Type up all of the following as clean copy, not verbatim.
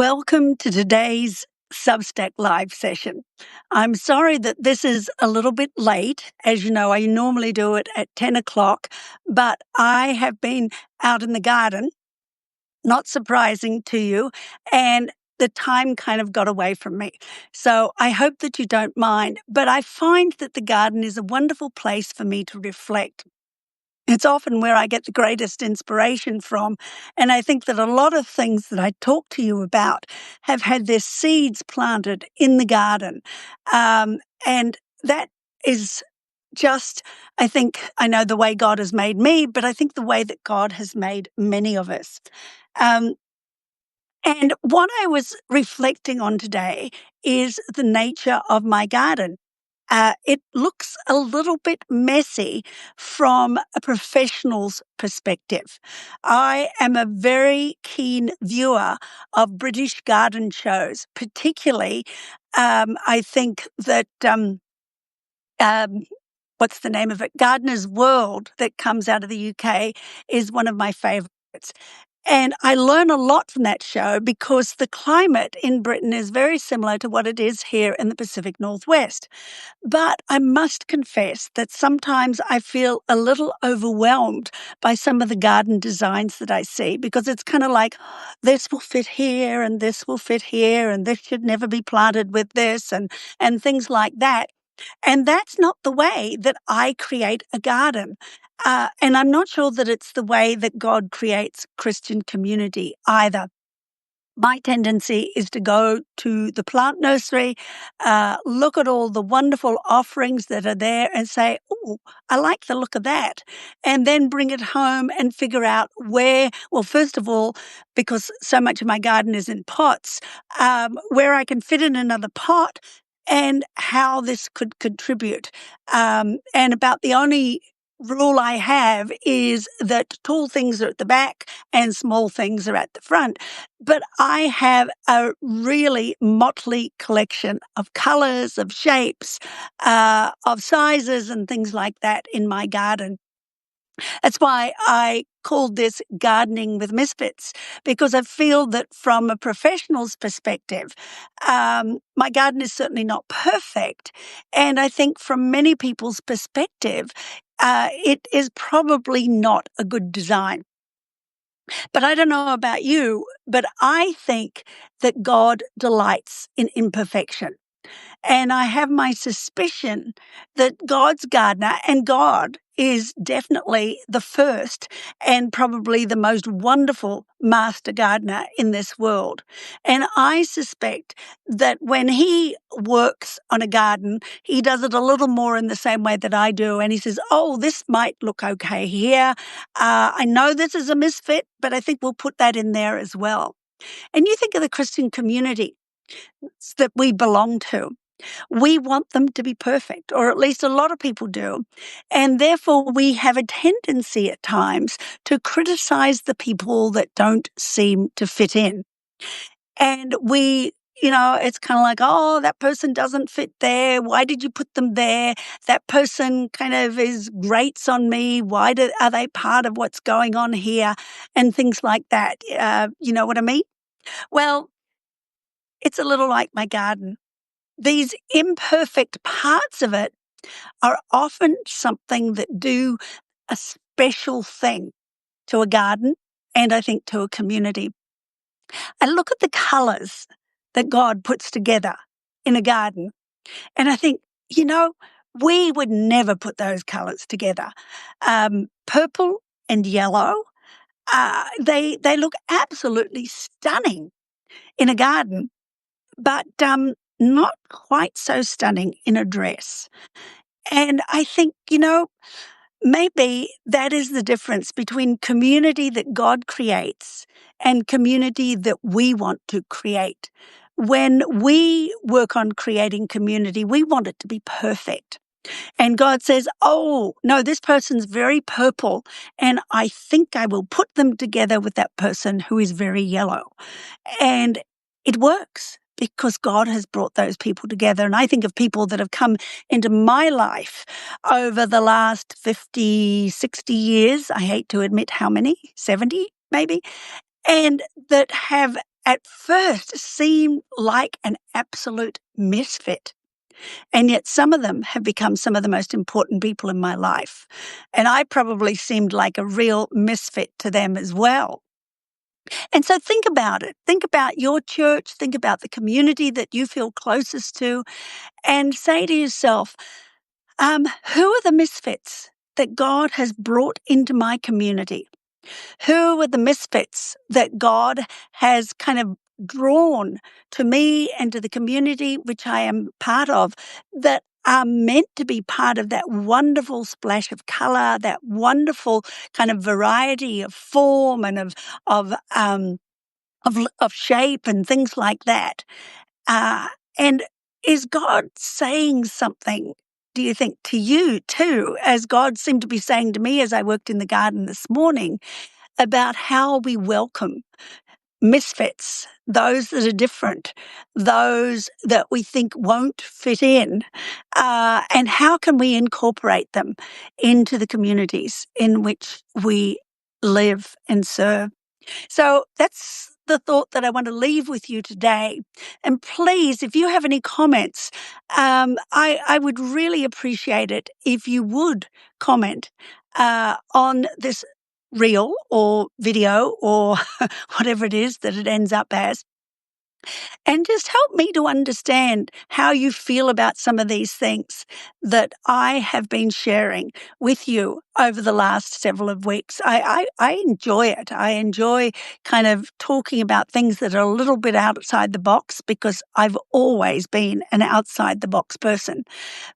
Welcome to today's Substack live session. I'm sorry that this is a little bit late. As you know, I normally do it at 10 o'clock, but I have been out in the garden, not surprising to you, and the time kind of got away from me. So I hope that you don't mind, but I find that the garden is a wonderful place for me to reflect. It's often where I get the greatest inspiration from. And I think that a lot of things that I talk to you about have had their seeds planted in the garden. And that is just, I think, I know the way God has made me, but I think the way that God has made many of us. Um, and what I was reflecting on today is the nature of my garden. It looks a little bit messy from a professional's perspective. I am a very keen viewer of British garden shows, particularly. I think that um, what's the name of it? Gardener's World, that comes out of the UK, is one of my favorites. And I learn a lot from that show because the climate in Britain is very similar to what it is here in the Pacific Northwest. But I must confess that sometimes I feel a little overwhelmed by some of the garden designs that I see, because it's kind of like, this will fit here and this will fit here and this should never be planted with this and things like that. And that's not the way that I create a garden. And I'm not sure that it's the way that God creates Christian community either. My tendency is to go to the plant nursery, look at all the wonderful offerings that are there and say, oh, I like the look of that. And then bring it home and figure out where, well, first of all, because so much of my garden is in pots, where I can fit in another pot and how this could contribute. And about the only rule I have is that tall things are at the back and small things are at the front. But I have a really motley collection of colors, of shapes, of sizes and things like that in my garden. That's why I called this Gardening with Misfits, because I feel that from a professional's perspective, my garden is certainly not perfect. And I think from many people's perspective, it is probably not a good design. But I don't know about you, but I think that God delights in imperfection. And I have my suspicion that God's gardener, and God is definitely the first and probably the most wonderful master gardener in this world. And I suspect that when he works on a garden, he does it a little more in the same way that I do. And he says, oh, this might look okay here. I know this is a misfit, but I think we'll put that in there as well. And you think of the Christian community that we belong to. We want them to be perfect, or at least a lot of people do. And therefore, we have a tendency at times to criticize the people that don't seem to fit in. And it's kind of like, oh, that person doesn't fit there. Why did you put them there? That person kind of grates on me. Are they part of what's going on here? And things like that. You know what I mean? Well, it's a little like my garden. These imperfect parts of it are often something that do a special thing to a garden and I think to a community. I look at the colors that God puts together in a garden and I think, we would never put those colors together. Purple and yellow, they look absolutely stunning in a garden, but not quite so stunning in a dress. And I think, maybe that is the difference between community that God creates and community that we want to create. When we work on creating community, we want it to be perfect. And God says, oh, no, this person's very purple, and I think I will put them together with that person who is very yellow. And it works because God has brought those people together. And I think of people that have come into my life over the last 50, 60 years. I hate to admit how many, 70 maybe, and that have at first seemed like an absolute misfit. And yet some of them have become some of the most important people in my life. And I probably seemed like a real misfit to them as well. And so think about it. Think about your church. Think about the community that you feel closest to, and say to yourself, who are the misfits that God has brought into my community? Who are the misfits that God has kind of drawn to me and to the community which I am part of, that are meant to be part of that wonderful splash of color, that wonderful kind of variety of form and of shape and things like that. Uh, and is God saying something, do you think, to you too, as God seemed to be saying to me as I worked in the garden this morning, about how we welcome misfits, those that are different, those that we think won't fit in, and how can we incorporate them into the communities in which we live and serve? So that's the thought that I want to leave with you today. And please, if you have any comments, I would really appreciate it if you would comment on this reel or video or whatever it is that it ends up as. And just help me to understand how you feel about some of these things that I have been sharing with you over the last several of weeks. I enjoy it. I enjoy kind of talking about things that are a little bit outside the box, because I've always been an outside the box person.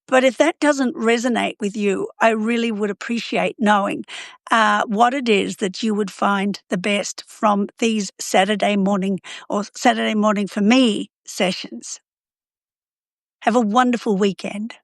But if that doesn't resonate with you, I really would appreciate knowing what it is that you would find the best from these Saturday morning, or Saturday morning for me, sessions. Have a wonderful weekend.